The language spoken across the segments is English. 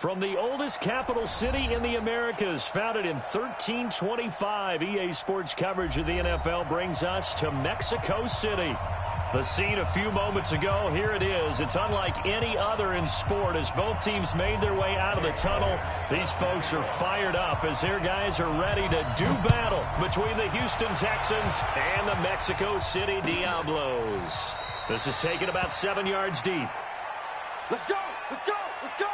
From the oldest capital city in the Americas, founded in 1325, EA Sports coverage of the NFL brings us to Mexico City. The scene a few moments ago, here it is. It's unlike any other in sport as both teams made their way out of the tunnel. These folks are fired up as their guys are ready to do battle between the Houston Texans and the Mexico City Diablos. This is taken about 7 yards deep. Let's go! Let's go! Let's go!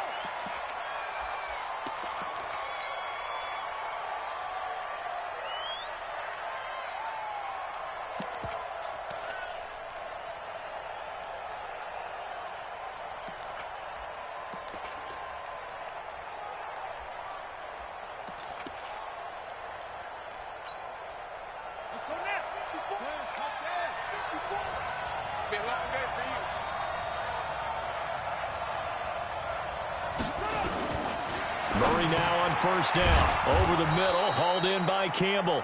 Murray now on first down. Over the middle, hauled in by Campbell.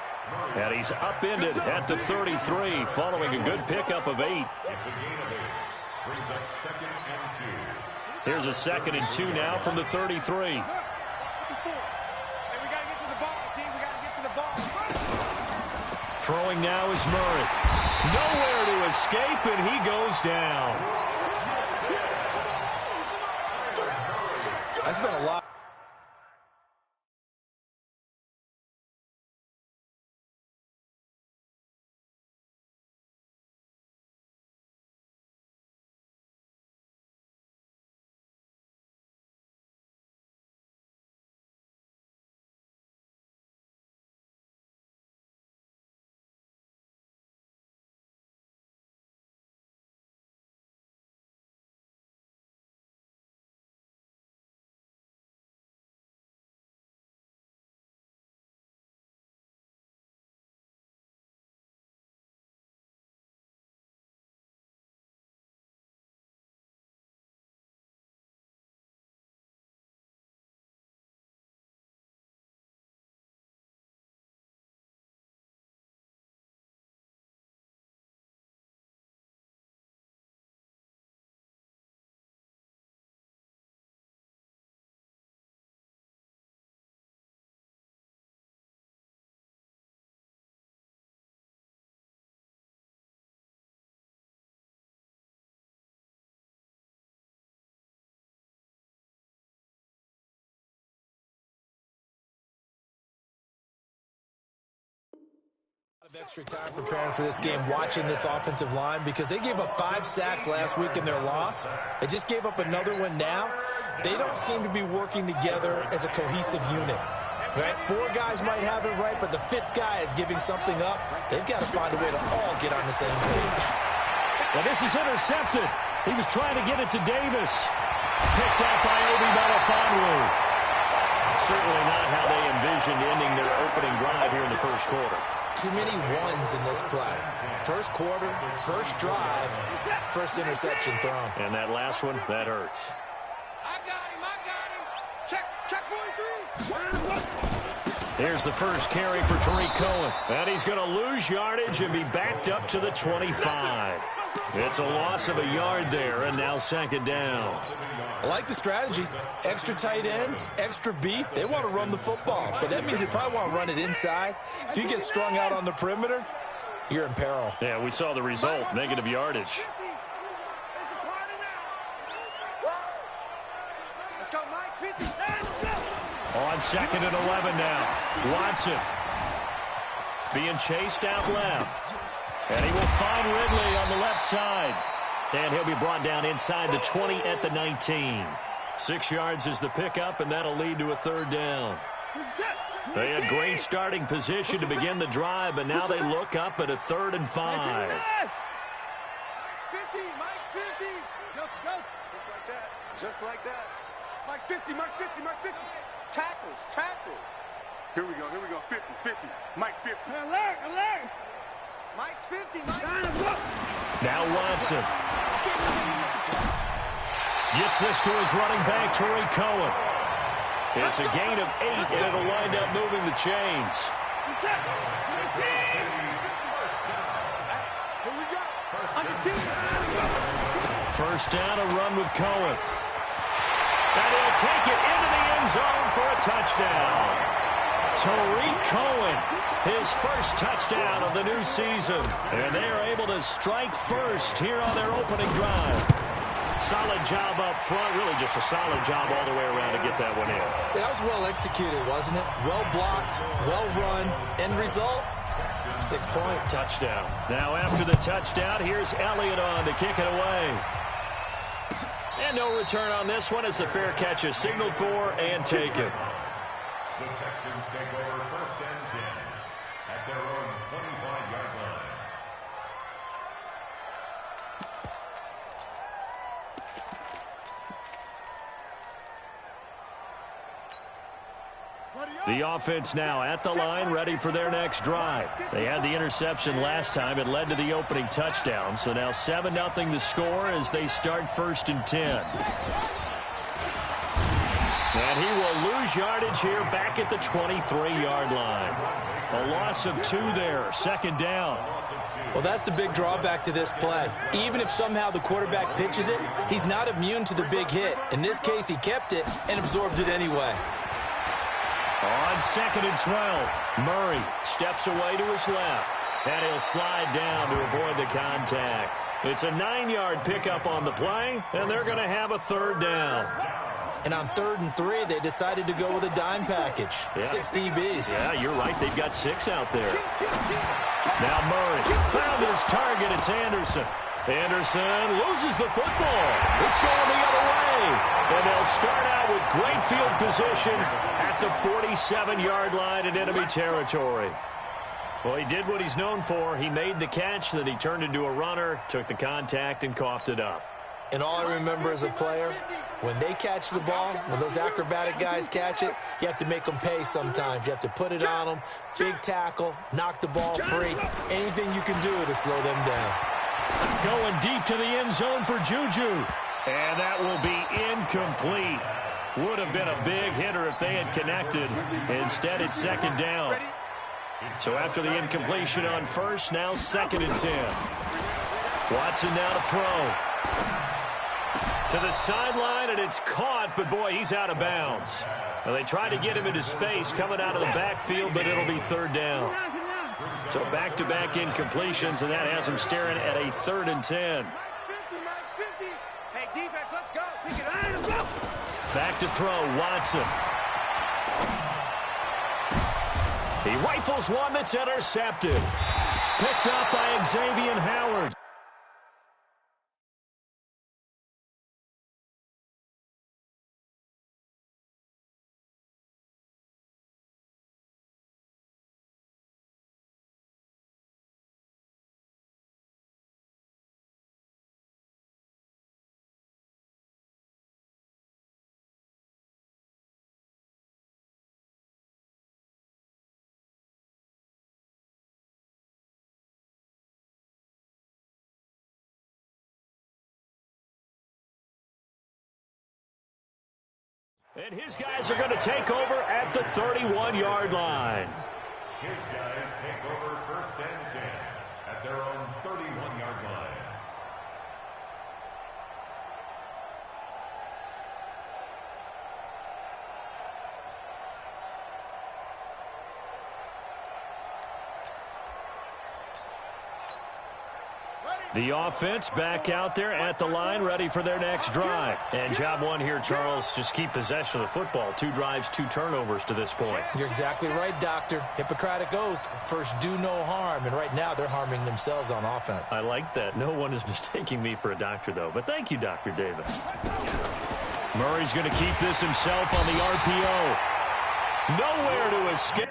And he's upended at the 33, following a good pickup of 8. It's a gain of 8. Brings up 2nd and 2. Here's a 2nd and 2 now from the 33. Hey, we got to get to the ball, team. We got to get to the ball. Throwing now is Murray. Nowhere to escape, and he goes down. That's been a lot. Extra time preparing for this game, watching this offensive line, because they gave up 5 sacks last week in their loss. They just gave up another one now. They don't seem to be working together as a cohesive unit. Right? 4 guys might have it right, but the 5th guy is giving something up. They've got to find a way to all get on the same page. Well, this is intercepted. He was trying to get it to Davis. Picked up by Obi Melifonwu. Certainly not how they envisioned ending their opening drive here in the first quarter. Too many ones in this play. First quarter, first drive, first interception thrown. And that last one, that hurts. I got him. Check 43. Here's the first carry for Tariq Cohen. And he's going to lose yardage and be backed up to the 25. It's a loss of a yard there, and now 2nd down. I like the strategy. Extra tight ends, extra beef. They want to run the football, but that means they probably want to run it inside. If you get strung out on the perimeter, you're in peril. Yeah, we saw the result, negative yardage. Let's go, Mike. 50. On 2nd and 11 now. Watson being chased out left. And he will find Ridley on the left side. And he'll be brought down inside the 20 at the 19. 6 yards is the pickup, and that'll lead to a 3rd down. They had great starting position to begin the drive, but now they look up at a 3rd and 5. Mike's 50. Mike's 50. Go. Just like that. Just like that. Mike's 50. Mike's 50. Mike's 50. Tackles. Here we go. 50. Mike 50. Alert. Mike's 50. Now Watson gets this to his running back, Tariq Cohen. It's a gain of 8, and it'll wind up moving the chains. Here we go. First down, a run with Cohen. And he'll take it into the end zone for a touchdown. Tariq Cohen, his first touchdown of the new season. And they are able to strike first here on their opening drive. Solid job up front, really just a solid job all the way around to get that one in. That was well executed, wasn't it? Well blocked, well run. End result, 6 points. Touchdown. Now after the touchdown, here's Elliott on to kick it away. And no return on this one as the fair catch is signaled for and taken. The Texans take over first and 10 at their own 25-yard line. The offense now at the line, ready for their next drive. They had the interception last time. It led to the opening touchdown. So now 7-0 the score as they start first and 10. And he will lose yardage here back at the 23-yard line. A loss of 2 there, second down. Well, that's the big drawback to this play. Even if somehow the quarterback pitches it, he's not immune to the big hit. In this case, he kept it and absorbed it anyway. On second and 12, Murray steps away to his left. And he'll slide down to avoid the contact. It's a 9-yard pickup on the play, and they're going to have a third down. And on 3rd and 3, they decided to go with a dime package. Yeah. 6 DBs. Yeah, you're right. They've got 6 out there. Now Murray found his target. It's Anderson. Anderson loses the football. It's going the other way. And they'll start out with great field position at the 47-yard line in enemy territory. Well, he did what he's known for. He made the catch, then he turned into a runner, took the contact, and coughed it up. And all I remember as a player, when they catch the ball, when those acrobatic guys catch it, you have to make them pay sometimes. You have to put it on them, big tackle, knock the ball free, anything you can do to slow them down. Going deep to the end zone for Juju. And that will be incomplete. Would have been a big hitter if they had connected. Instead, it's second down. So after the incompletion on first, now 2nd and 10. Watson now to throw. To the sideline, and it's caught, but boy, he's out of bounds. Well, they tried to get him into space coming out of the backfield, but it'll be 3rd down. So back-to-back incompletions, and that has him staring at a 3rd and 10. Hey, defense, let's go. We can iron them up. Back to throw, Watson. He rifles one that's intercepted. Picked up by Xavier Howard. And his guys are going to take over at the 31-yard line. His guys take over first and 10 at their own 31-yard line. The offense back out there at the line, ready for their next drive. And job one here, Charles, just keep possession of the football. 2 drives, 2 turnovers to this point. You're exactly right, Doctor. Hippocratic oath. First, do no harm. And right now, they're harming themselves on offense. I like that. No one is mistaking me for a doctor, though. But thank you, Dr. Davis. Murray's going to keep this himself on the RPO. Nowhere to escape.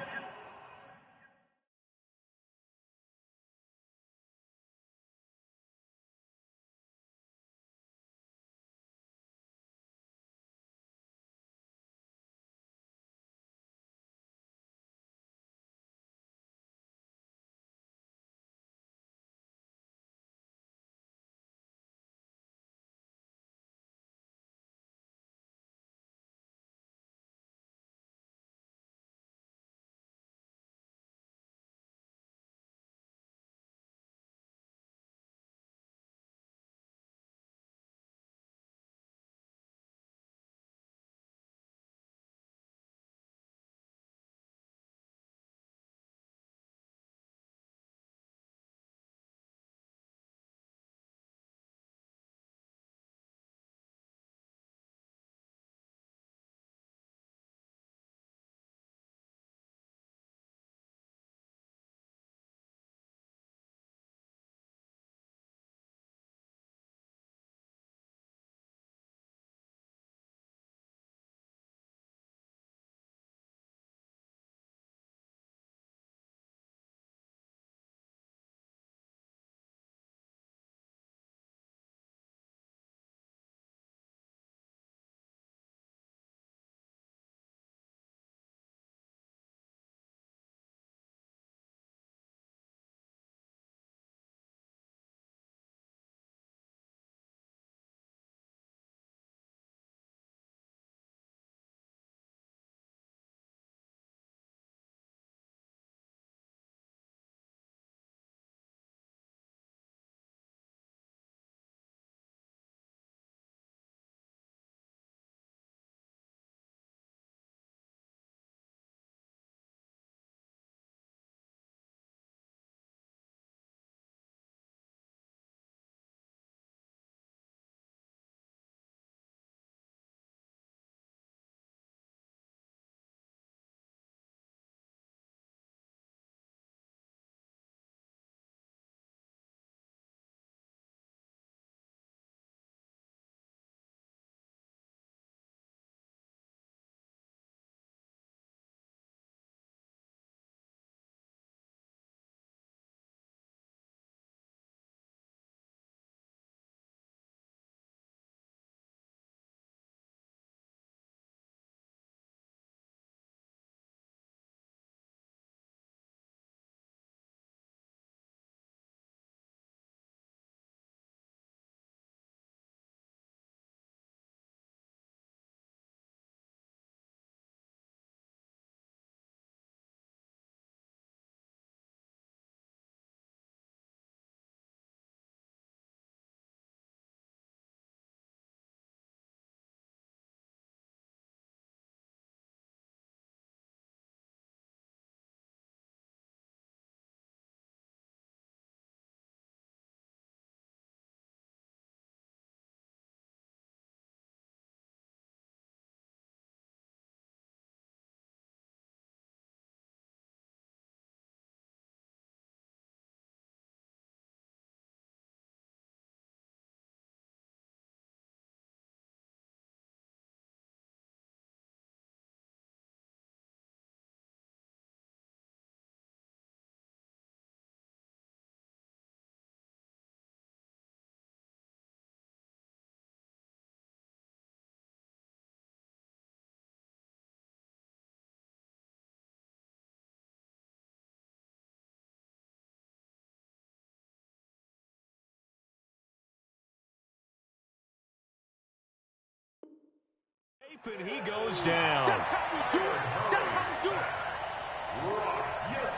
And he goes down. Yes,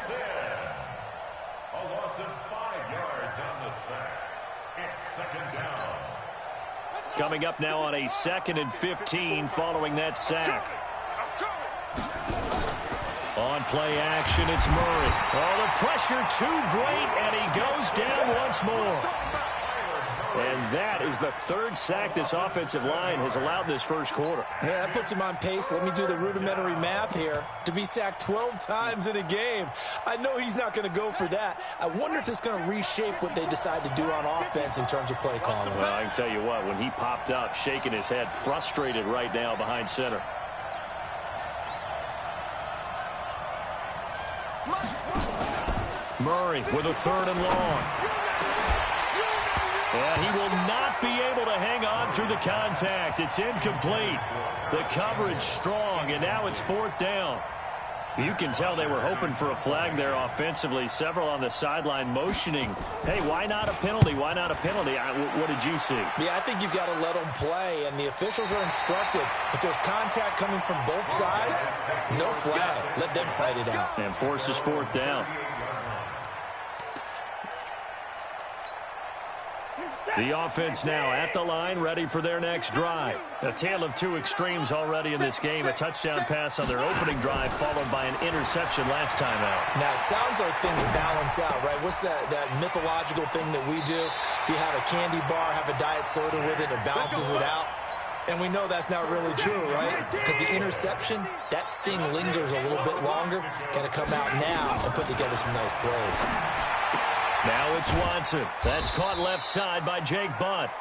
sir. A loss of 5 yards on the sack. It's second down. Coming up now on a 2nd and 15 following that sack. On play action, it's Murray. Oh, the pressure too great, and he goes down once more. And that is the 3rd sack this offensive line has allowed this first quarter. Yeah, that puts him on pace. Let me do the rudimentary math here. To be sacked 12 times in a game. I know he's not going to go for that. I wonder if it's going to reshape what they decide to do on offense in terms of play calling. Well, I can tell you what, when he popped up, shaking his head, frustrated right now behind center. Murray with a 3rd and long. And he will not be able to hang on through the contact. It's incomplete. The coverage strong, and now it's 4th down. You can tell they were hoping for a flag there offensively. Several on the sideline motioning, hey, why not a penalty? Why not a penalty? What did you see? Yeah, I think you've got to let them play, and the officials are instructed. If there's contact coming from both sides, no flag. Let them fight it out. And forces 4th down. The offense now at the line, ready for their next drive. A tale of 2 extremes already in this game. A touchdown pass on their opening drive, followed by an interception last time out. Now, it sounds like things balance out, right? What's that mythological thing that we do? If you have a candy bar, have a diet soda with it, it balances it out. And we know that's not really true, right? Because the interception, that sting lingers a little bit longer. Got to come out now and put together some nice plays. Now it's Watson. That's caught left side by Jake Butt.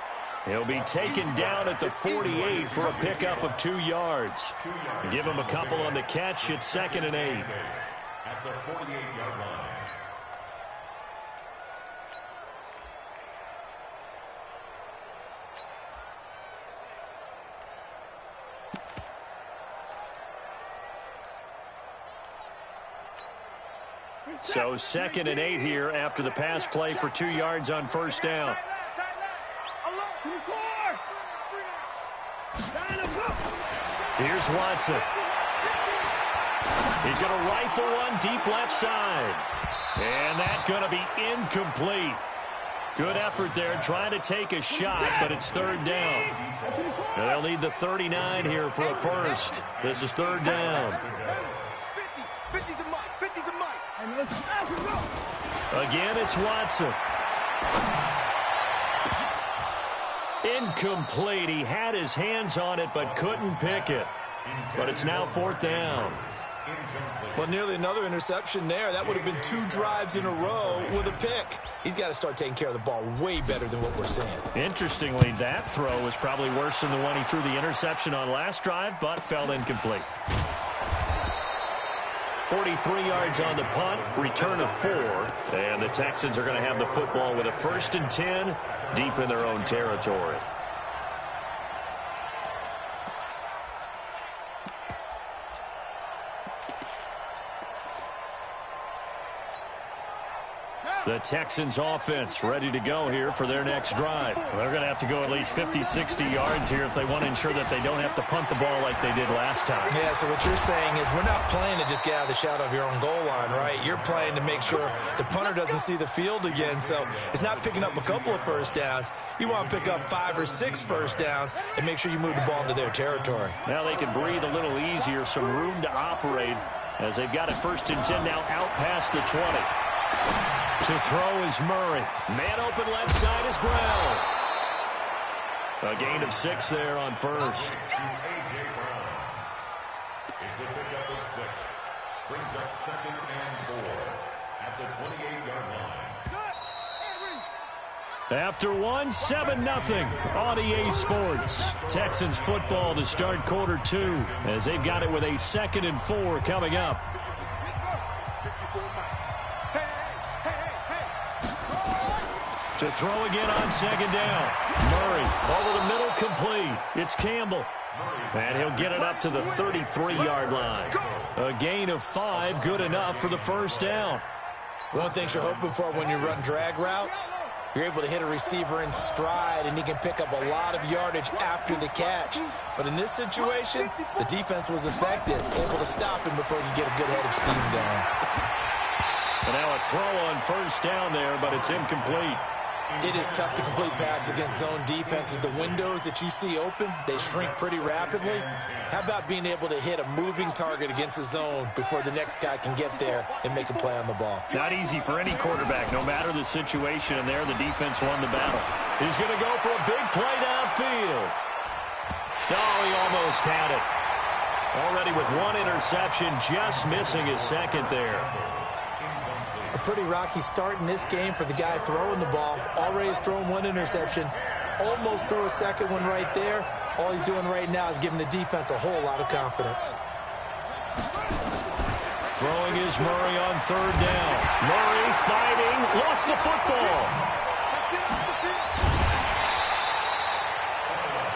He'll be taken down at the 48 for a pickup of 2 yards. Give him a couple on the catch. It's 2nd and 8. At the 48-yard line. So 2nd and 8 here after the pass play for 2 yards on 1st down. Here's Watson. He's going to rifle one deep left side. And that's going to be incomplete. Good effort there trying to take a shot, but it's 3rd down. Now they'll need the 39 here for a first. This is 3rd down. Again, it's Watson. Incomplete. He had his hands on it but couldn't pick it. But it's now 4th down. Well, nearly another interception there. That would have been 2 drives in a row with a pick. He's got to start taking care of the ball way better than what we're seeing. Interestingly, that throw was probably worse than the one he threw the interception on last drive, but fell incomplete. 43 yards on the punt, return of 4. And the Texans are going to have the football with a 1st and 10 deep in their own territory. The Texans offense ready to go here for their next drive. They're going to have to go at least 50, 60 yards here if they want to ensure that they don't have to punt the ball like they did last time. Yeah, so what you're saying is we're not playing to just get out of the shadow of your own goal line, right? You're playing to make sure the punter doesn't see the field again. So it's not picking up a couple of first downs. You want to pick up 5 or 6 first downs and make sure you move the ball into their territory. Now they can breathe a little easier, some room to operate as they've got it 1st and 10 now out past the 20. To throw is Murray. Man open left side is Brown. A gain of 6 there on 1st. It's a pickup of 6. Brings up 2nd and 4 at the 28-yard line. After 1, 7-0 on EA Sports. Texans football to start quarter 2 as they've got it with a 2nd and 4 coming up. To throw again on 2nd down. Murray over the middle, complete. It's Campbell. And he'll get it up to the 33-yard line. A gain of 5, good enough for the 1st down. One of the things you're hoping for when you run drag routes You're able to hit a receiver in stride, and he can pick up a lot of yardage after the catch. But in this situation, the defense was effective, able to stop him before he could get a good head of steam going. And now a throw on first down there, but it's incomplete. It is tough to complete passes against zone defenses. The windows that you see open, they shrink pretty rapidly. How about being able to hit a moving target against a zone before the next guy can get there and make a play on the ball? Not easy for any quarterback, no matter the situation, and there the defense won the battle. He's going to go for a big play downfield. Oh, he almost had it. Already with one interception, just missing his second there. A pretty rocky start in this game for the guy throwing the ball. Already has thrown one interception. Almost threw a second one right there. All he's doing right now is giving the defense a whole lot of confidence. Throwing is Murray on third down. Murray fighting, lost the football.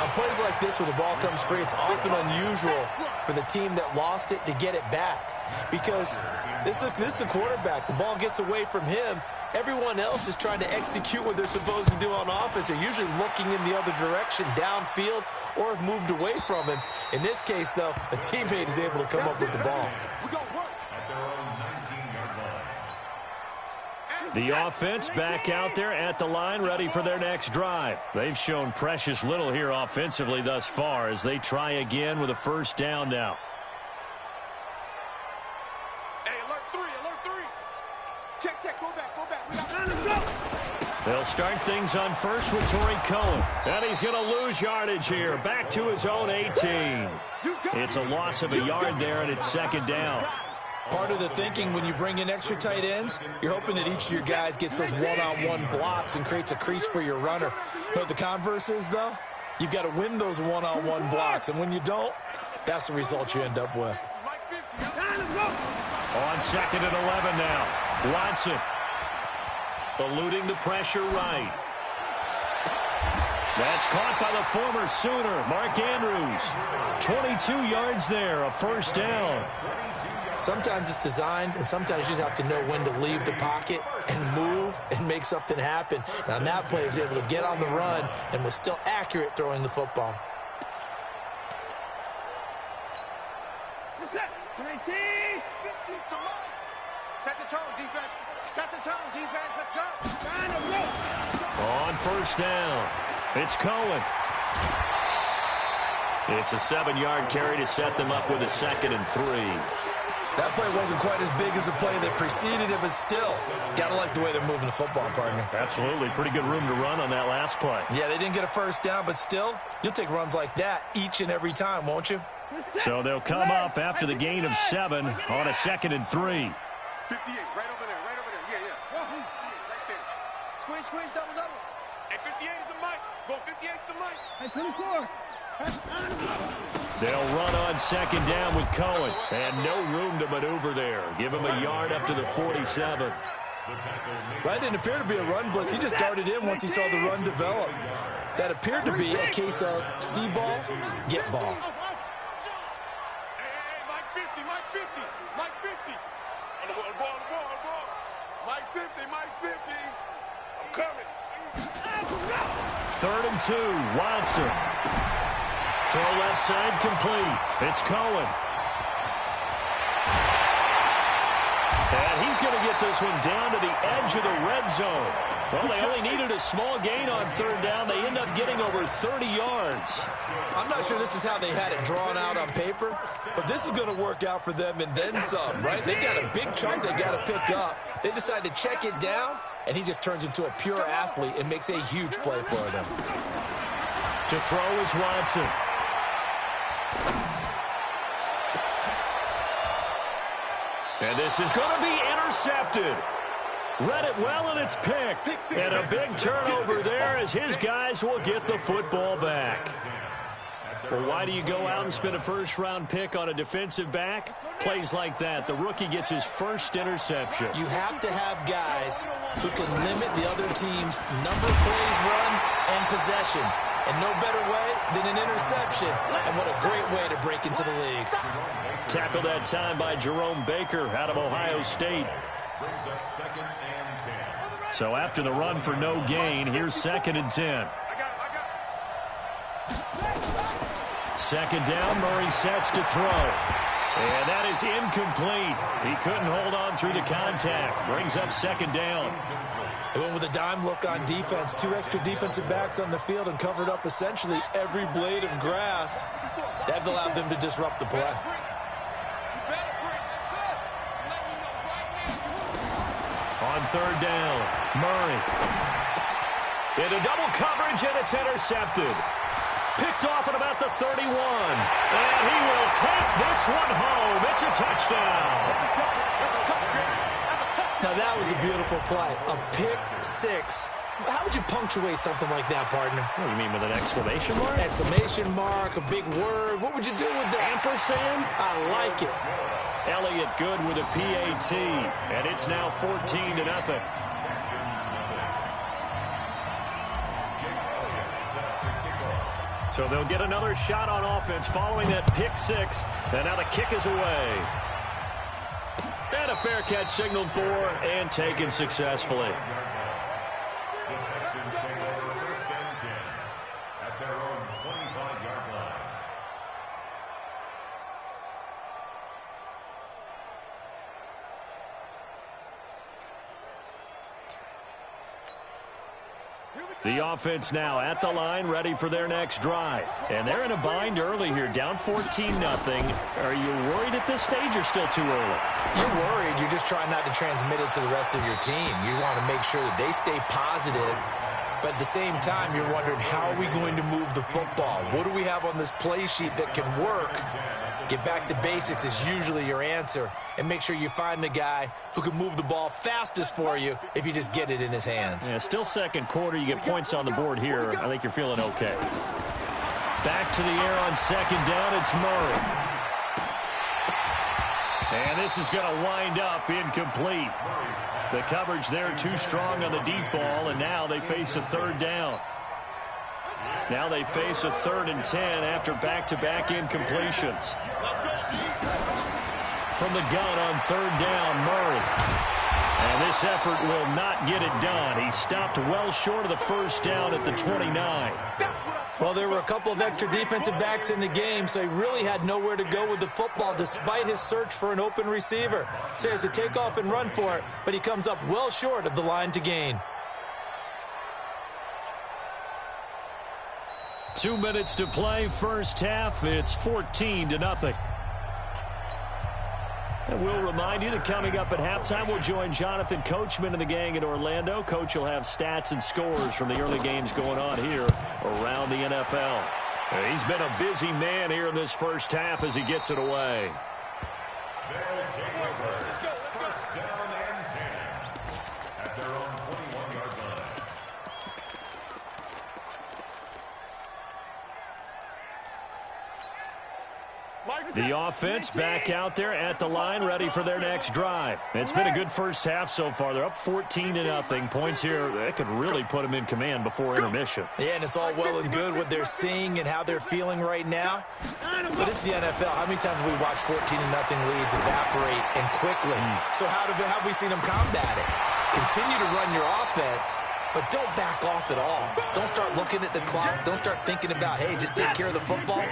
On plays like this, when the ball comes free, it's often unusual for the team that lost it to get it back. Because this is the quarterback. The ball gets away from him. Everyone else is trying to execute what they're supposed to do on offense. They're usually looking in the other direction, downfield, or have moved away from him. In this case, though, a teammate is able to come up with the ball. The offense back out there at the line, ready for their next drive. They've shown precious little here offensively thus far as they try again with a first down now. Hey, alert three. Check, go back. We got time to go. They'll start things on first with Torrey Cohen. And he's going to lose yardage here, back to his own 18. It's a loss of a yard there, and it's second down. Part of the thinking when you bring in extra tight ends, you're hoping that each of your guys gets those one-on-one blocks and creates a crease for your runner. You know what the converse is, though? You've got to win those one-on-one blocks, and when you don't, that's the result you end up with. On second and 11 now. Watson eluding the pressure right. That's caught by the former Sooner, Mark Andrews. 22 yards there, a first down. Sometimes it's designed, and sometimes you just have to know when to leave the pocket and move and make something happen. And on that play, he was able to get on the run and was still accurate throwing the football. What's that? 19, 50, come on. Set the tone, defense. Let's go. Trying to roll. On first down, it's Cohen. It's a 7-yard carry to set them up with a 2nd and 3. That play wasn't quite as big as the play that preceded it, but still, got to like the way they're moving the football, partner. Absolutely. Pretty good room to run on that last play. Yeah, they didn't get a first down, but still, you'll take runs like that each and every time, won't you? So they'll come up after the gain of 7 on a 2nd and 3. 58, right over there. Yeah. Right there. Squeeze, double. Hey, 58 is the mic. Go 58 is the mic. Hey, 24. They'll run on second down with Cohen. And no room to maneuver there. Give him a yard up to the 47. That didn't appear to be a run blitz. He just darted in once he saw the run develop. That appeared to be a case of see ball, get ball. Hey, Mike 50. On the ball. Mike 50. I'm coming. 3rd and 2, Watson. Throw left side complete. It's Cohen. And he's going to get this one down to the edge of the red zone. Well, they only needed a small gain on 3rd down. They end up getting over 30 yards. I'm not sure this is how they had it drawn out on paper, but this is going to work out for them and then some, right? They got a big chunk they got to pick up. They decide to check it down, and he just turns into a pure athlete and makes a huge play for them. To throw is Watson. And this is going to be intercepted. Read it well, and it's picked. And a big turnover there as his guys will get the football back. Well, why do you go out and spend a first-round pick on a defensive back? Plays like that. The rookie gets his first interception. You have to have guys who can limit the other team's number of plays run and possessions. And no better way than an interception. And what a great way to break into the league. Tackled that time by Jerome Baker out of Ohio State. Brings up 2nd and 10. So after the run for no gain, here's 2nd and 10. Second down, Murray sets to throw. And that is incomplete. He couldn't hold on through the contact. Brings up 2nd down. They went with a dime look on defense. 2 extra defensive backs on the field and covered up essentially every blade of grass. That allowed them to disrupt the play. On 3rd down, Murray. Into double coverage, and it's intercepted. Picked off at about the 31. And he will take this one home. It's a touchdown. Now, that was a beautiful play. A pick six. How would you punctuate something like that, partner? What do you mean, with an exclamation mark? Exclamation mark, a big word. What would you do with that? Ampersand? I like it. Elliott good with a PAT. And it's now 14-0. So they'll get another shot on offense following that pick six. And now the kick is away. And a fair catch signaled for and taken successfully. The Texans take over 1st and 10 at their own 25-yard line. The offense now at the line, ready for their next drive. And they're in a bind early here, down 14-0. Are you worried at this stage or still too early? You're worried. You're just trying not to transmit it to the rest of your team. You want to make sure that they stay positive. But at the same time, you're wondering, how are we going to move the football? What do we have on this play sheet that can work? Get back to basics is usually your answer. And make sure you find the guy who can move the ball fastest for you if you just get it in his hands. Yeah, still second quarter. You get points on the board here. I think you're feeling okay. Back to the air on 2nd down. It's Murray. And this is going to wind up incomplete. The coverage there too strong on the deep ball, and now they face a 3rd down. Now they face a 3rd and 10 after back-to-back incompletions. From the gun on 3rd down, Murray. And this effort will not get it done. He stopped well short of the 1st down at the 29. Well, there were a couple of extra defensive backs in the game, so he really had nowhere to go with the football despite his search for an open receiver. So he has to take off and run for it, but he comes up well short of the line to gain. 2 minutes to play, first half. It's 14-0. And we'll remind you that coming up at halftime, we'll join Jonathan Coachman and the gang in Orlando. Coach will have stats and scores from the early games going on here around the NFL. He's been a busy man here in this first half as he gets it away. They'll take over 1st down and 10 at their own 21-yard line. The offense back out there at the line, ready for their next drive. It's been a good first half so far. They're up 14-0. Points here, that could really put them in command before intermission. Yeah, and it's all well and good what they're seeing and how they're feeling right now. But it's the NFL. How many times have we watched 14-0 leads evaporate and quickly? So how have we seen them combat it? Continue to run your offense, but don't back off at all. Don't start looking at the clock. Don't start thinking about, hey, just take care of the football.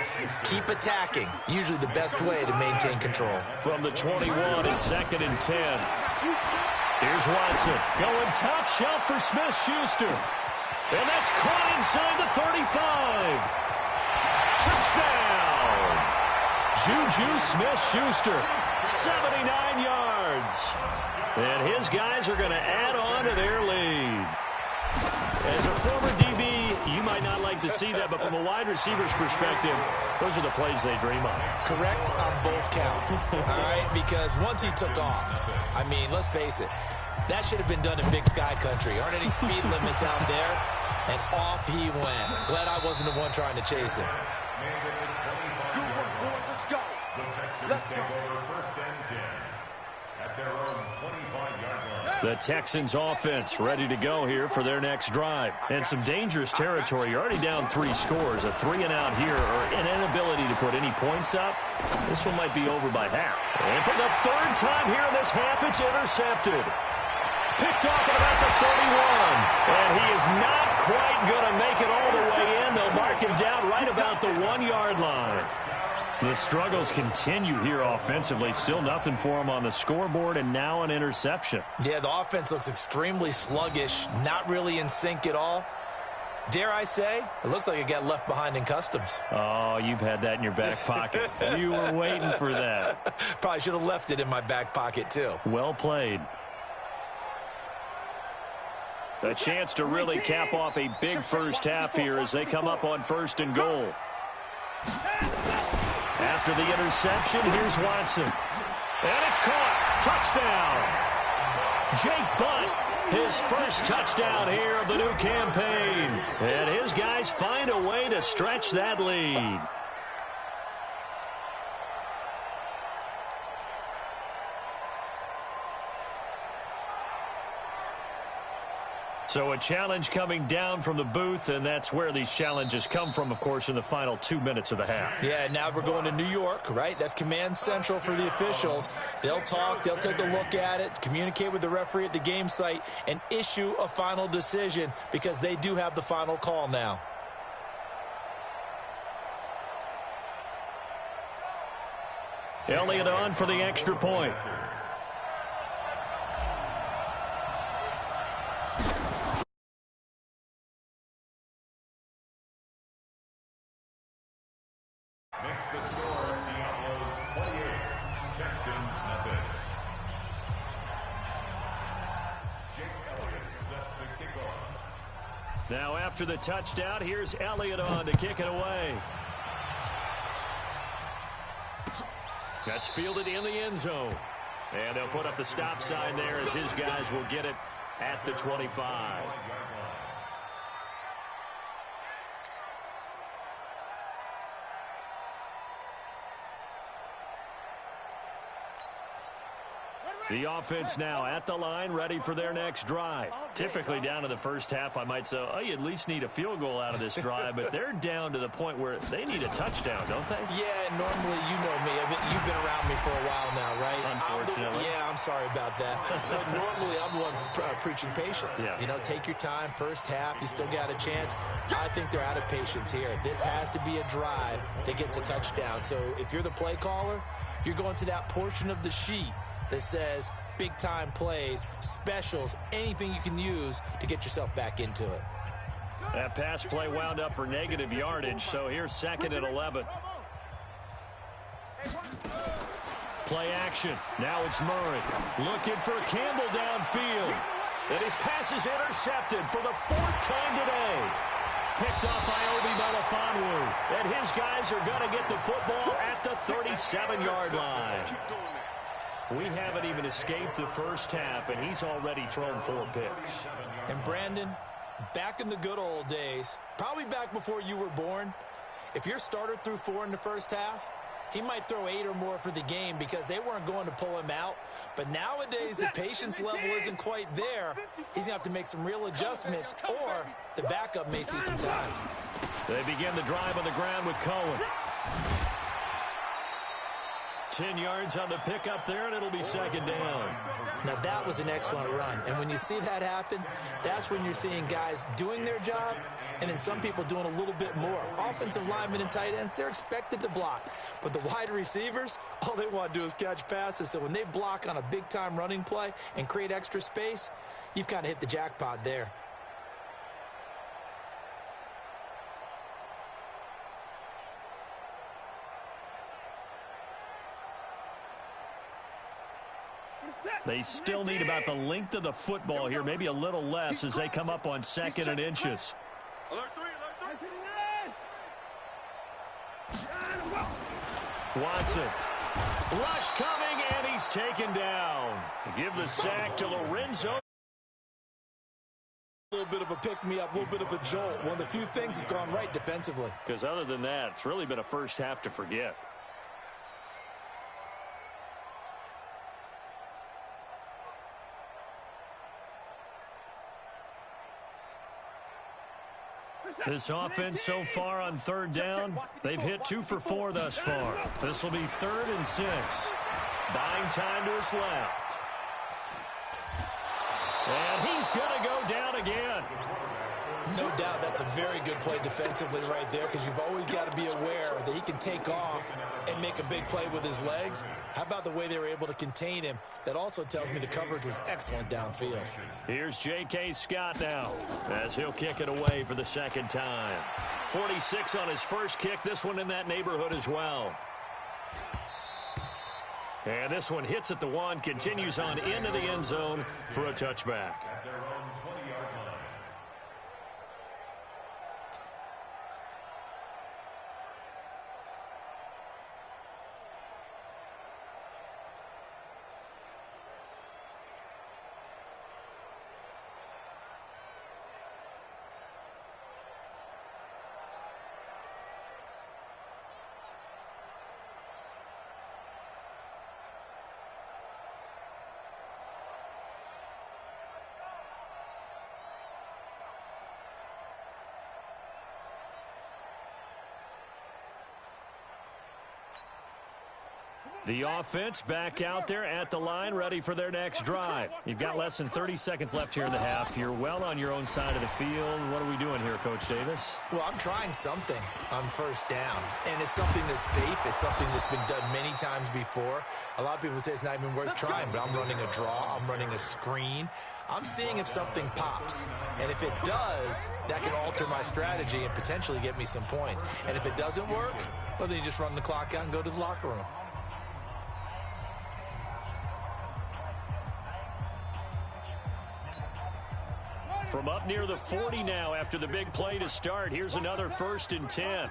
Keep attacking. Usually the best way to maintain control. From the 21, it's 2nd and 10. Here's Watson going top shelf for Smith-Schuster. And that's caught inside the 35. Touchdown! Juju Smith-Schuster, 79 yards. And his guys are going to add on to their lead. As a former DB, you might not like to see that, but from a wide receiver's perspective, those are the plays they dream of. Correct on both counts, all right? Because once he took off, I mean, let's face it, that should have been done in Big Sky Country. Aren't any speed limits out there? And off he went. Glad I wasn't the one trying to chase him. The Texans take over 1st and 10 at their own 25-yard line. The Texans offense ready to go here for their next drive. And some dangerous territory. You're already down 3 scores. A 3-and-out here or an inability to put any points up. This one might be over by half. And for the 3rd time here in this half, it's intercepted. Picked off at about the 31. And he is not quite going to make it all the way in. They'll mark him down right about the 1-yard line. The struggles continue here offensively. Still nothing for him on the scoreboard, and now an interception. Yeah, the offense looks extremely sluggish, not really in sync at all. Dare I say, it looks like it got left behind in customs. Oh, you've had that in your back pocket. You were waiting for that. Probably should have left it in my back pocket, too. Well played. A chance to really cap off a big first half here as they come up on 1st and goal. After the interception, here's Watson. And it's caught. Touchdown. Jake Butt, his first touchdown here of the new campaign. And his guys find a way to stretch that lead. So a challenge coming down from the booth, and that's where these challenges come from, of course, in the final 2 minutes of the half. Yeah, now we're going to New York, right? That's command central for the officials. They'll talk, they'll take a look at it, communicate with the referee at the game site, and issue a final decision because they do have the final call now. Elliott on for the extra point. Makes the score the Outlaws 28, Texans nothing. Jake Elliott set to kick off. Now after the touchdown, here's Elliott on to kick it away. That's fielded in the end zone. And they'll put up the stop sign there as his guys will get it at the 25. The offense now at the line, ready for their next drive. Typically down to the first half, I might say, oh, you at least need a field goal out of this drive, but they're down to the point where they need a touchdown, don't they? Yeah, normally, you know me. You've been around me for a while now, right? Unfortunately. I'm sorry about that. But normally, I'm the one preaching patience. Yeah. You know, take your time, first half, you still got a chance. I think they're out of patience here. This has to be a drive that gets a touchdown. So if you're the play caller, you're going to that portion of the sheet that says big-time plays, specials, anything you can use to get yourself back into it. That pass play wound up for negative yardage, so here's 2nd and 11. Play action. Now it's Murray looking for Campbell downfield. And his pass is intercepted for the 4th time today. Picked up by Obi Melifonwu. And his guys are going to get the football at the 37-yard line. We haven't even escaped the first half, and he's already thrown 4 picks. And Brandon, back in the good old days, probably back before you were born, if your starter threw 4 in the first half, he might throw 8 or more for the game because they weren't going to pull him out. But nowadays, the patience level isn't quite there. He's going to have to make some real adjustments, or the backup may see some time. They begin the drive on the ground with Cohen. 10 yards on the pickup there, and it'll be 2nd down. Now, that was an excellent run. And when you see that happen, that's when you're seeing guys doing their job and then some people doing a little bit more. Offensive linemen and tight ends, they're expected to block. But the wide receivers, all they want to do is catch passes. So when they block on a big-time running play and create extra space, you've kind of hit the jackpot there. They still need about the length of the football here, maybe a little less as they come up on 2nd and inches. Watson. Rush coming, and he's taken down. Give the sack to Lorenzo. A little bit of a pick-me-up, a little bit of a jolt. One of the few things that's gone right defensively. Because other than that, it's really been a first half to forget. This offense so far on 3rd down, they've hit 2 for 4 thus far. This will be 3rd and 6. Buying time to his left. And he's going to go down again. No doubt that's a very good play defensively right there, because you've always got to be aware that he can take off and make a big play with his legs. How about the way they were able to contain him? That also tells me the coverage was excellent downfield. Here's J.K. Scott now as he'll kick it away for the second time. 46 on his first kick, this one in that neighborhood as well. And this one hits at the 1, continues on into the end zone for a touchback. At their own 20-yard line. The offense back out there at the line, ready for their next drive. You've got less than 30 seconds left here in the half. You're well on your own side of the field. What are we doing here, Coach Davis? Well, I'm trying something on first down, and it's something that's safe. It's something that's been done many times before. A lot of people say it's not even worth trying, but I'm running a draw. I'm running a screen. I'm seeing if something pops, and if it does, that can alter my strategy and potentially get me some points. And if it doesn't work, well, then you just run the clock out and go to the locker room. From up near the 40 now after the big play to start. Here's another 1st and 10.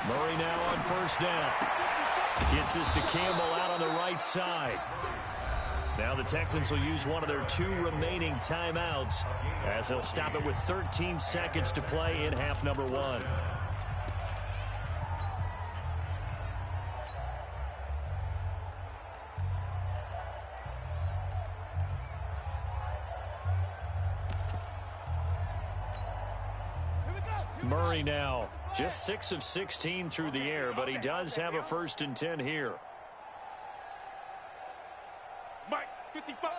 Murray now on 1st down. Gets this to Campbell out on the right side. Now the Texans will use one of their 2 remaining timeouts as they'll stop it with 13 seconds to play in half number 1. Murray now just 6 of 16 through the air, but he does have a 1st and 10 here. Mike, 55.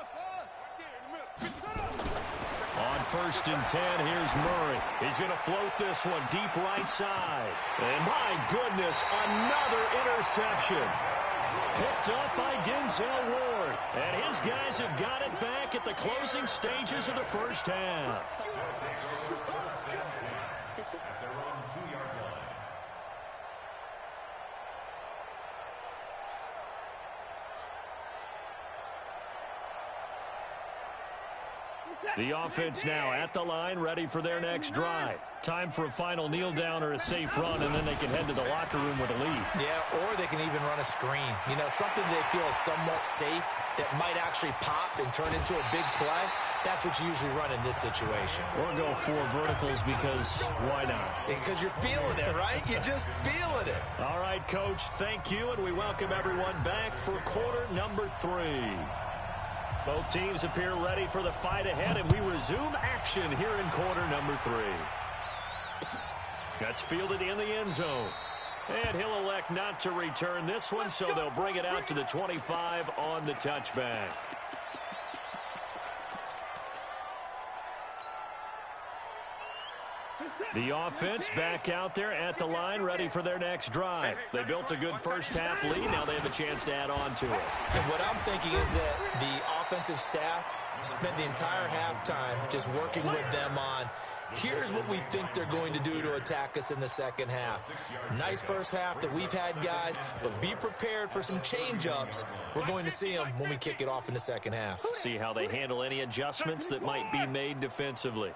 On 1st and 10, here's Murray. He's going to float this one deep right side. And my goodness, another interception. Picked up by Denzel Ward. And his guys have got it back at the closing stages of the first half. At their own 2-yard line. The offense now at the line, ready for their next drive. Time for a final kneel down or a safe run, and then they can head to the locker room with a lead. Yeah, or they can even run a screen. You know, something they feel is somewhat safe that might actually pop and turn into a big play. That's what you usually run in this situation. Or go 4 verticals because why not? Because you're feeling it, right? You're just feeling it. All right, Coach, thank you, and we welcome everyone back for quarter number 3. Both teams appear ready for the fight ahead, and we resume action here in quarter number 3. That's fielded in the end zone. And he'll elect not to return this one, so they'll bring it out to the 25 on the touchback. The offense back out there at the line, ready for their next drive. They built a good first half lead. Now they have a chance to add on to it. And what I'm thinking is that the offensive staff spent the entire halftime just working with them on, here's what we think they're going to do to attack us in the second half. Nice first half that we've had, guys, but be prepared for some change-ups. We're going to see them when we kick it off in the second half. See how they handle any adjustments that might be made defensively.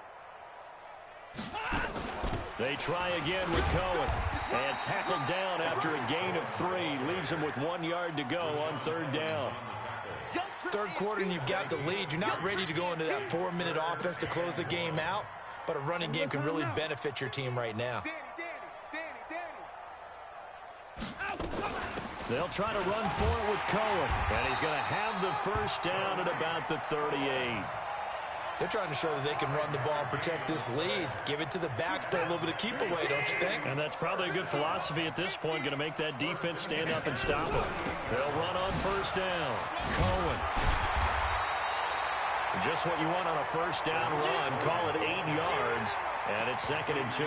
They try again with Cohen. And tackled down after a gain of 3. Leaves him with 1 yard to go on 3rd down. Third quarter and you've got the lead. You're not ready to go into that 4-minute offense to close the game out, but a running game can really benefit your team right now. They'll try to run for it with Cohen. And he's going to have the first down at about the 38. They're trying to show that they can run the ball and protect this lead. Give it to the backs, play a little bit of keep away, don't you think? And that's probably a good philosophy at this point, going to make that defense stand up and stop it. They'll run on first down. Cohen. Just what you want on a first down run. Call it 8 yards, and it's 2nd and 2.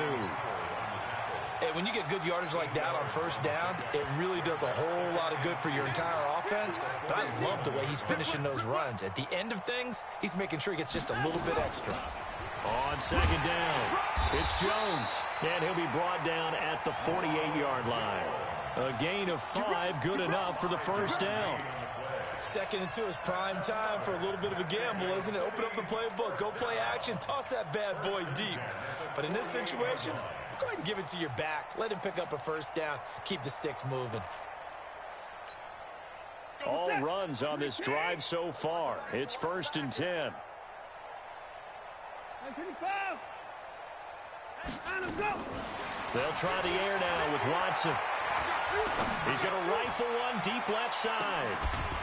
Hey, when you get good yardage like that on first down, it really does a whole lot of good for your entire offense. But I love the way he's finishing those runs. At the end of things, he's making sure he gets just a little bit extra. On 2nd down, it's Jones, and he'll be brought down at the 48-yard line. A gain of 5, good enough for the first down. 2nd and 2 is prime time for a little bit of a gamble, isn't it? Open up the playbook, go play action, toss that bad boy deep. But in this situation, go ahead and give it to your back. Let him pick up a first down. Keep the sticks moving. All runs on this drive so far. It's 1st and 10. They'll try the air now with Watson. He's going to rifle one deep left side.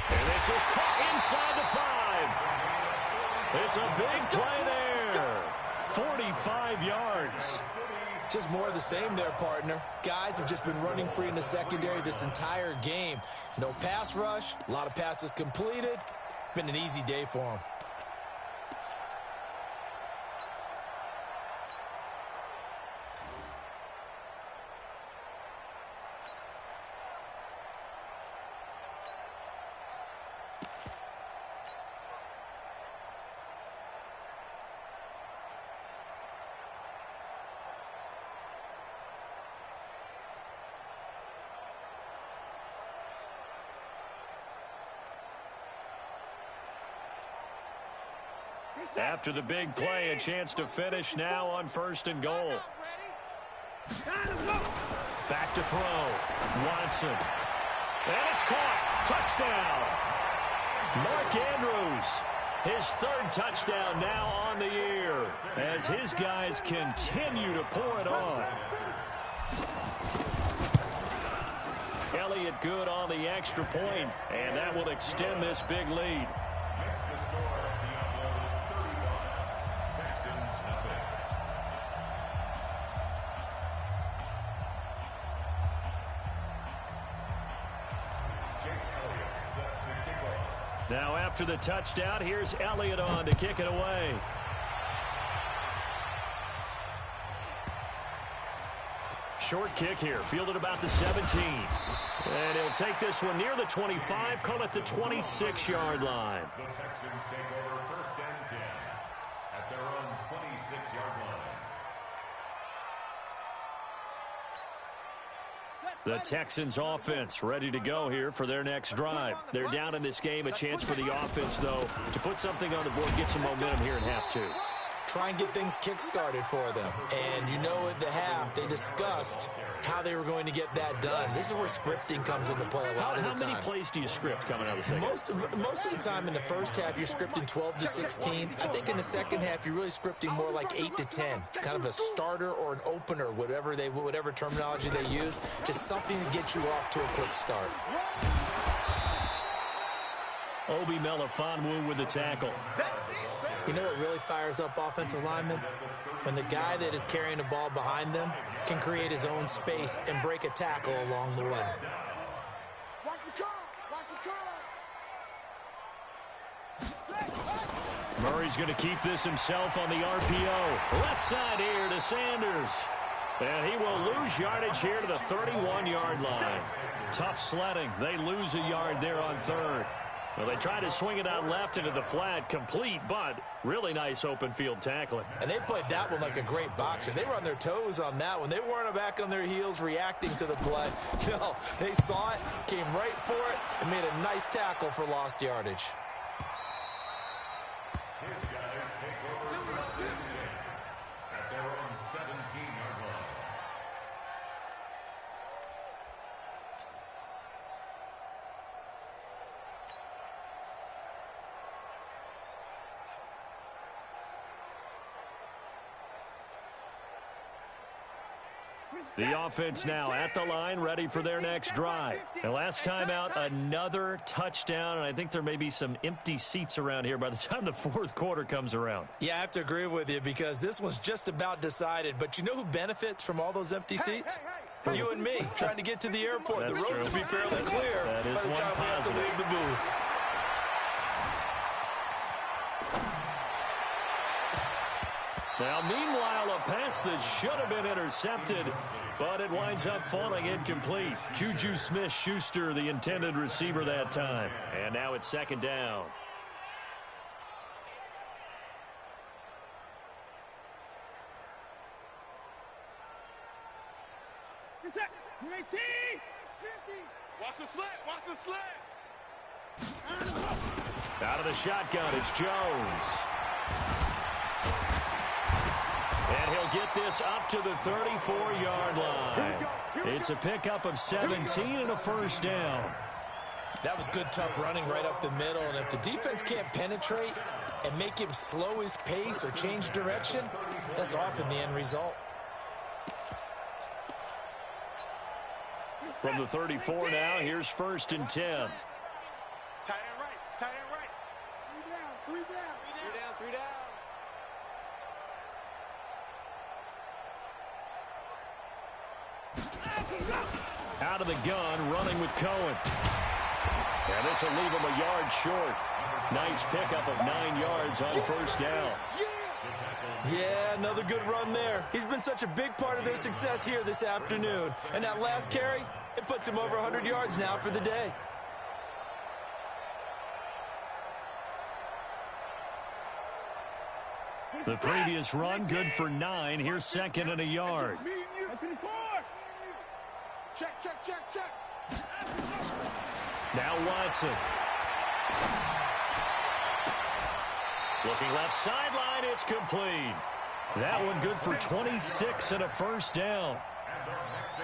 And this is caught inside the 5. It's a big play there. 45 yards. Just more of the same there, partner. Guys have just been running free in the secondary this entire game. No pass rush, a lot of passes completed. Been an easy day for them. After the big play, a chance to finish now on 1st and goal. Back to throw. Watson. And it's caught. Touchdown. Mark Andrews. His 3rd touchdown now on the year as his guys continue to pour it on. Elliott good on the extra point, and that will extend this big lead. Now after the touchdown, here's Elliott on to kick it away. Short kick here, fielded about the 17. And he'll take this one near the 25, call it the 26-yard line. The Texans take over 1st and 10 at their own 26-yard line. The Texans offense ready to go here for their next drive. They're down in this game. A chance for the offense, though, to put something on the board, get some momentum here in half 2. Try and get things kick-started for them. And you know at the half, they discussed how they were going to get that done. This is where scripting comes into play a lot of the time. How many plays do you script coming out of the second? Most of the time in the first half, you're scripting 12 to 16. I think in the second half, you're really scripting more like 8 to 10. Kind of a starter or an opener, whatever terminology they use. Just something to get you off to a quick start. Obi Melifonwu with the tackle. You know what really fires up offensive linemen? When the guy that is carrying the ball behind them can create his own space and break a tackle along the way. Watch the curl. Watch the curl. Murray's going to keep this himself on the RPO. Left side here to Sanders. And he will lose yardage here to the 31-yard line. Tough sledding. They lose a yard there on 3rd. Well, they try to swing it out left into the flat, complete, but really nice open field tackling. And they played that one like a great boxer. They were on their toes on that one. They weren't back on their heels reacting to the play. No, they saw it, came right for it, and made a nice tackle for lost yardage. His guys take over 1st and 10 at their own 17-yard line. The offense now at the line, ready for their next drive. And last time out, another touchdown, and I think there may be some empty seats around here by the time the fourth quarter comes around. Yeah, I have to agree with you because this one's just about decided. But you know who benefits from all those empty seats? You and me, trying to get to the airport. That's the roads true. will be fairly clear That is by the one time we have to positive. leave the booth. Now, meanwhile, a pass that should have been intercepted, but it winds up falling incomplete. Juju Smith-Schuster, the intended receiver that time. And now it's second down. Watch the slant. Watch the slant. Out of the shotgun, it's Jones. And he'll get this up to the 34-yard line. It's a pickup of 17 and a first down. That was good, tough running right up the middle. And if the defense can't penetrate and make him slow his pace or change direction, that's often the end result. From the 34 now, here's first and 10. Tight end right. Tight end right. Three down. Out of the gun, running with Cohen. And this will leave him a yard short. Nice pickup of 9 yards on first down. Yeah, another good run there. He's been such a big part of their success here this afternoon. And that last carry, it puts him over 100 yards now for the day. The previous run, good for 9. Here's second and a yard. Check. Now Watson. Looking left sideline, it's complete. That one good for 26 and a first down.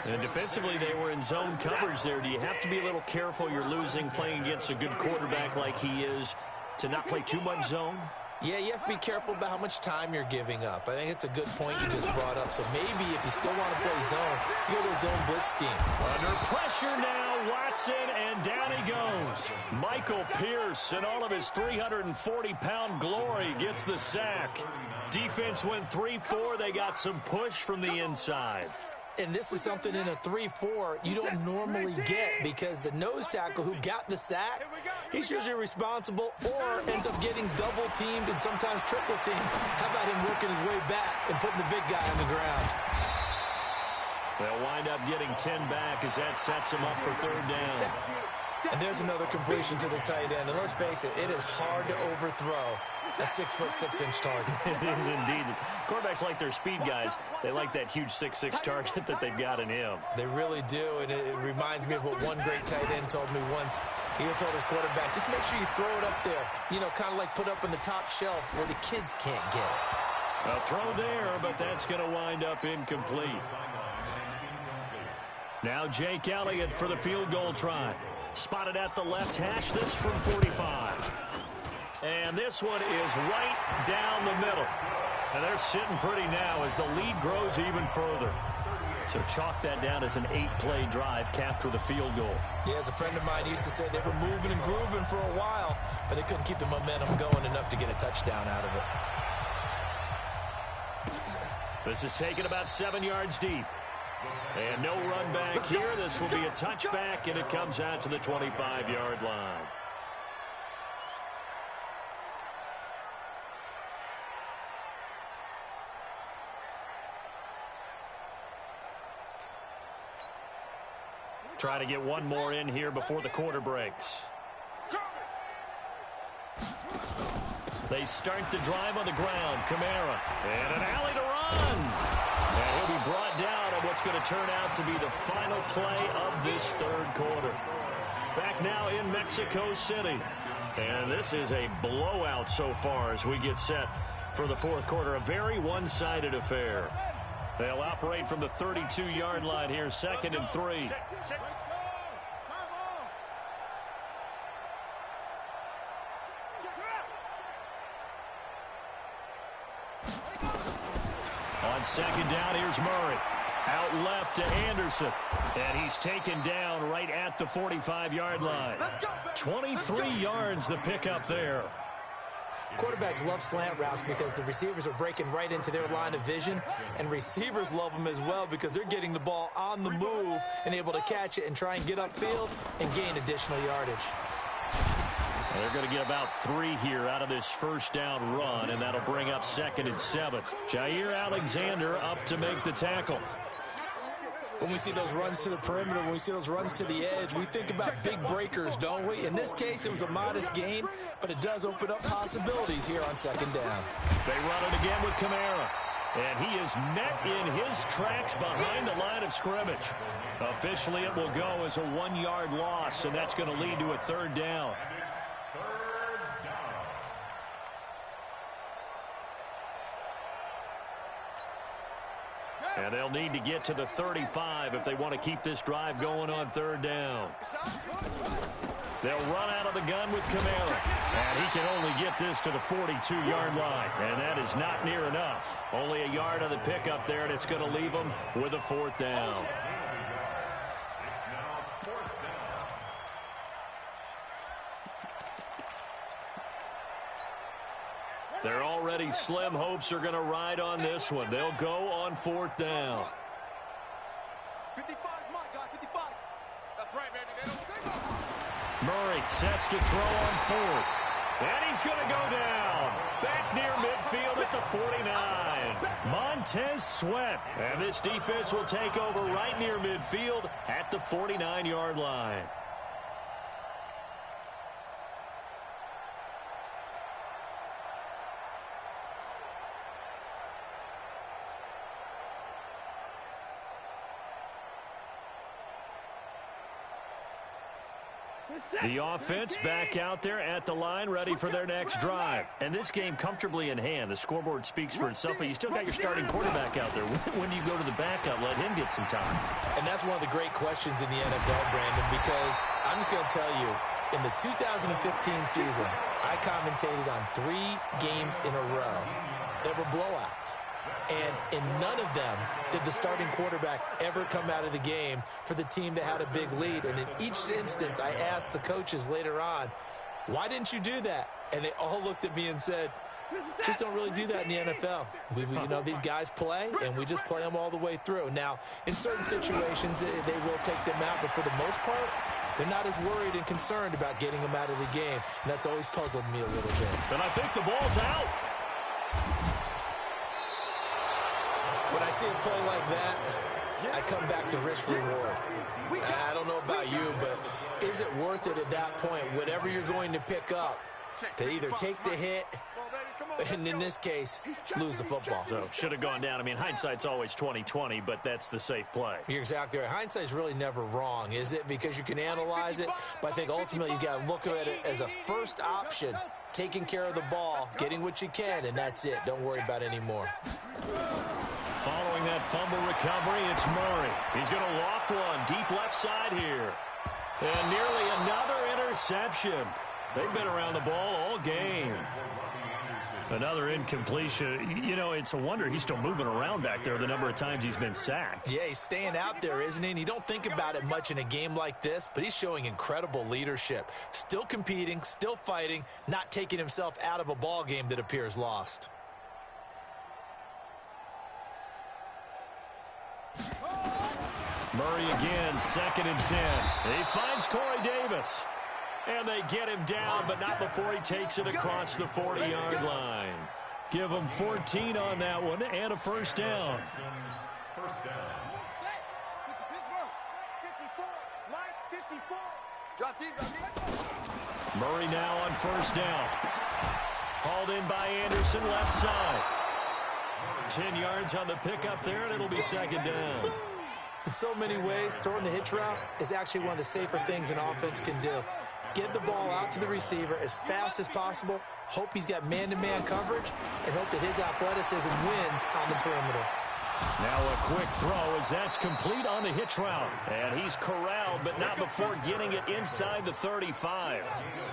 And defensively, they were in zone coverage there. Do you have to be a little careful? You're losing, playing against a good quarterback like he is, to not play too much zone? Yeah, you have to be careful about how much time you're giving up. I think it's a good point you just brought up. So maybe if you still want to play zone, you go to a zone blitz scheme. Under pressure now, Watson, and down he goes. Michael Pierce, in all of his 340-pound glory, gets the sack. Defense went 3-4. They got some push from the inside. And this is something in a 3-4 you don't normally get because the nose tackle who got the sack, he's usually responsible or ends up getting double-teamed and sometimes triple-teamed. How about him working his way back and putting the big guy on the ground? They'll wind up getting 10 back as that sets him up for third down. And there's another completion to the tight end. And let's face it is hard to overthrow a 6'6" target. It is indeed. Quarterbacks like their speed guys. They like that huge 6'6" target that they've got in him. They really do, and it reminds me of what one great tight end told me once. He told his quarterback, just make sure you throw it up there. You know, kind of like put up on the top shelf where the kids can't get it. A throw there, but that's going to wind up incomplete. Now Jake Elliott for the field goal try. Spotted at the left hash, this from 45. And this one is right down the middle. And they're sitting pretty now as the lead grows even further. So chalk that down as an 8-play drive capped with a field goal. Yeah, as a friend of mine used to say, they were moving and grooving for a while, but they couldn't keep the momentum going enough to get a touchdown out of it. This is taken about 7 yards deep. And no run back here. This will be a touchback, and it comes out to the 25-yard line. Try to get one more in here before the quarter breaks. They start the drive on the ground. Kamara. And an alley to run. And he'll be brought down on what's going to turn out to be the final play of this third quarter. Back now in Mexico City. And this is a blowout so far as we get set for the fourth quarter. A very one-sided affair. They'll operate from the 32-yard line here, 2nd and 3. On second down, here's Murray. Out left to Anderson. And he's taken down right at the 45-yard line. 23 yards the pickup there. Quarterbacks love slant routes because the receivers are breaking right into their line of vision, and receivers love them as well because they're getting the ball on the move and able to catch it and try and get upfield and gain additional yardage. They're going to get about 3 here out of this first down run, and that'll bring up 2nd and 7. Jair Alexander up to make the tackle. When we see those runs to the perimeter, when we see those runs to the edge, we think about big breakers, don't we? In this case, it was a modest gain, but it does open up possibilities here on 2nd down. They run it again with Kamara. And he is met in his tracks behind the line of scrimmage. Officially, it will go as a 1-yard loss, and that's going to lead to a 3rd down. And they'll need to get to the 35 if they want to keep this drive going on 3rd down. They'll run out of the gun with Kamara. And he can only get this to the 42-yard line. And that is not near enough. Only a yard on the pickup there, and it's going to leave them with a 4th down. Their already slim hopes are going to ride on this one. They'll go on 4th down. 55 is my guy, 55. That's right, baby. They don't think Murray sets to throw on 4th. And he's going to go down. Back near midfield at the 49. Montez Sweat. And this defense will take over right near midfield at the 49-yard line. The offense back out there at the line, ready for their next drive. And this game comfortably in hand. The scoreboard speaks for itself, but you still got your starting quarterback out there. When do you go to the backup? Let him get some time. And that's one of the great questions in the NFL, Brandon, because I'm just going to tell you, in the 2015 season, I commentated on 3 games in a row that were blowouts. And in none of them did the starting quarterback ever come out of the game for the team that had a big lead. And in each instance, I asked the coaches later on, why didn't you do that? And they all looked at me and said, just don't really do that in the NFL. You know, these guys play, and we just play them all the way through. Now, in certain situations, they will take them out, but for the most part, they're not as worried and concerned about getting them out of the game. And that's always puzzled me a little bit. And I think the ball's out. When I see a play like that, I come back to risk-reward. I don't know about you, but is it worth it at that point, whatever you're going to pick up, to either take the hit and, in this case, lose the football? So, should have gone down. I mean, hindsight's always 20/20, but that's the safe play. You're exactly right. Hindsight's really never wrong, is it? Because you can analyze it, but I think ultimately you got to look at it as a first option, taking care of the ball, getting what you can, and that's it. Don't worry about it anymore. Following that fumble recovery, it's Murray. He's going to loft one deep left side here. And nearly another interception. They've been around the ball all game. Another incompletion. You know, it's a wonder he's still moving around back there the number of times he's been sacked. Yeah, he's staying out there, isn't he? And you don't think about it much in a game like this, but he's showing incredible leadership. Still competing, still fighting, not taking himself out of a ball game that appears lost. Murray again, 2nd and 10. He finds Corey Davis. And they get him down, but not before he takes it across the 40-yard line. Give him 14 on that one and a first down. First down. Murray now on first down. Hauled in by Anderson, left side. 10 yards on the pickup there, and it'll be 2nd down. In so many ways, throwing the hitch route is actually one of the safer things an offense can do. Get the ball out to the receiver as fast as possible, hope he's got man-to-man coverage, and hope that his athleticism wins on the perimeter. Now a quick throw as that's complete on the hitch route. And he's corralled, but not before getting it inside the 35.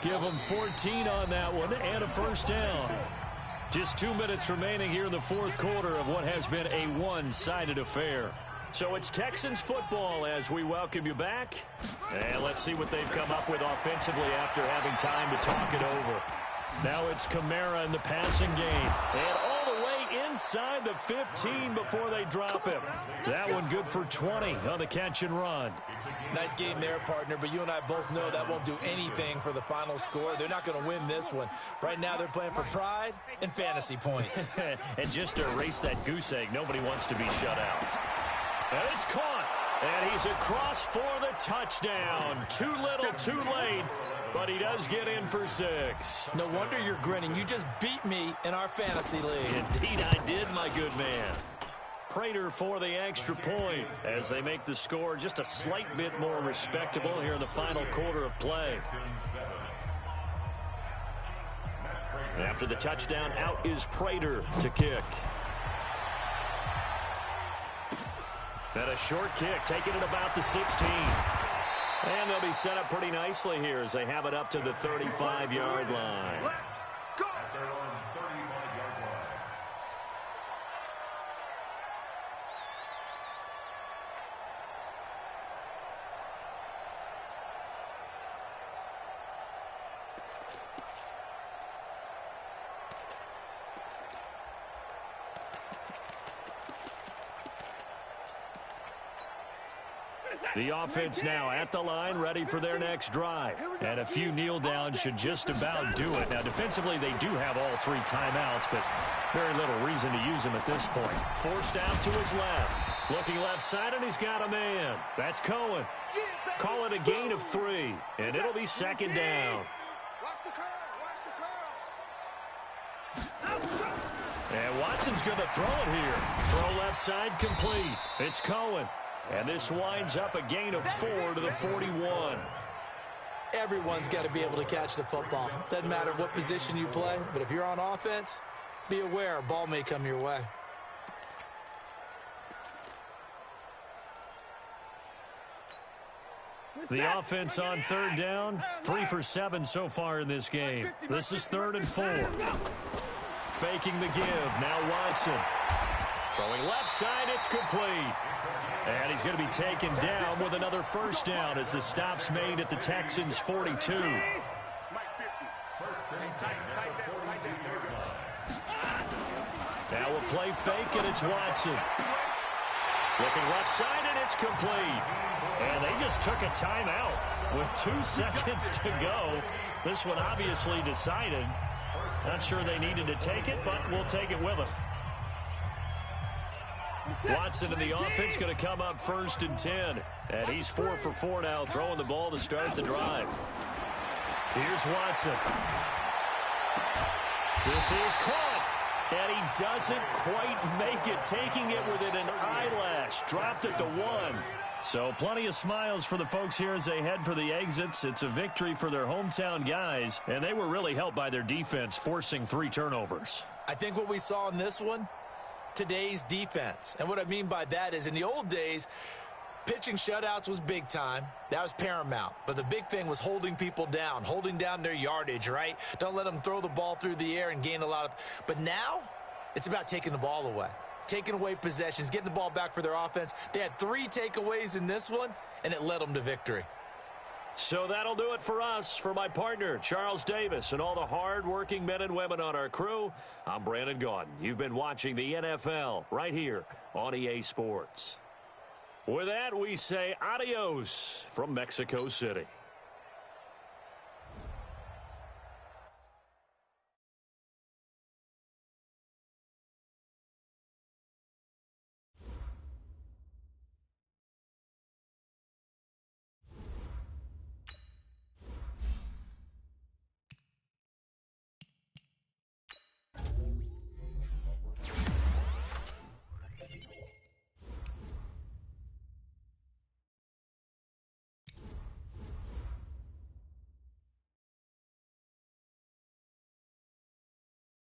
Give him 14 on that one and a first down. Just 2 minutes remaining here in the fourth quarter of what has been a one-sided affair. So it's Texans football as we welcome you back. And let's see what they've come up with offensively after having time to talk it over. Now it's Kamara in the passing game. And all the way inside the 15 before they drop him. That one good for 20 on the catch and run. Nice game there, partner, but you and I both know that won't do anything for the final score. They're not going to win this one. Right now they're playing for pride and fantasy points. And just to erase that goose egg, nobody wants to be shut out. And it's caught. And he's across for the touchdown. Too little, too late. But he does get in for 6. No wonder you're grinning. You just beat me in our fantasy league. Indeed I did, my good man. Prater for the extra point as they make the score just a slight bit more respectable here in the final quarter of play. After the touchdown, out is Prater to kick. And a short kick, taking it about the 16. And they'll be set up pretty nicely here as they have it up to the 35-yard line. The offense now at the line, ready for their next drive. And a few kneel downs should just about do it. Now, defensively, they do have all 3 timeouts, but very little reason to use them at this point. Forced out to his left. Looking left side, and he's got a man. That's Cohen. Call it a gain of 3, and it'll be second down. And Watson's going to throw it here. Throw left side complete. It's Cohen. And this winds up a gain of 4 to the 41. Everyone's got to be able to catch the football. Doesn't matter what position you play, but if you're on offense, be aware a ball may come your way. The offense on third down, 3 for 7 so far in this game. This is 3rd and 4. Faking the give, now Watson. Throwing left side, it's complete. And he's going to be taken down with another first down as the stop's made at the Texans' 42. Now we'll play fake, and it's Watson. Looking left side, and it's complete. And they just took a timeout with 2 seconds to go. This one obviously decided. Not sure they needed to take it, but we'll take it with them. Watson in the offense going to come up 1st and 10. And he's 4 for 4 now, throwing the ball to start the drive. Here's Watson. This is caught. And he doesn't quite make it, taking it within an eyelash. Dropped it to 1. So plenty of smiles for the folks here as they head for the exits. It's a victory for their hometown guys, and they were really helped by their defense, forcing 3 turnovers. I think what we saw in this one, today's defense. And what I mean by that is in the old days, pitching shutouts was big time. That was paramount. But the big thing was holding people down, holding down their yardage, right? Don't let them throw the ball through the air and gain a lot of. But now it's about taking the ball away, taking away possessions, getting the ball back for their offense. They had 3 takeaways in this one, and it led them to victory. So that'll do it for us. For my partner, Charles Davis, and all the hard-working men and women on our crew, I'm Brandon Gaudin. You've been watching the NFL right here on EA Sports. With that, we say adios from Mexico City.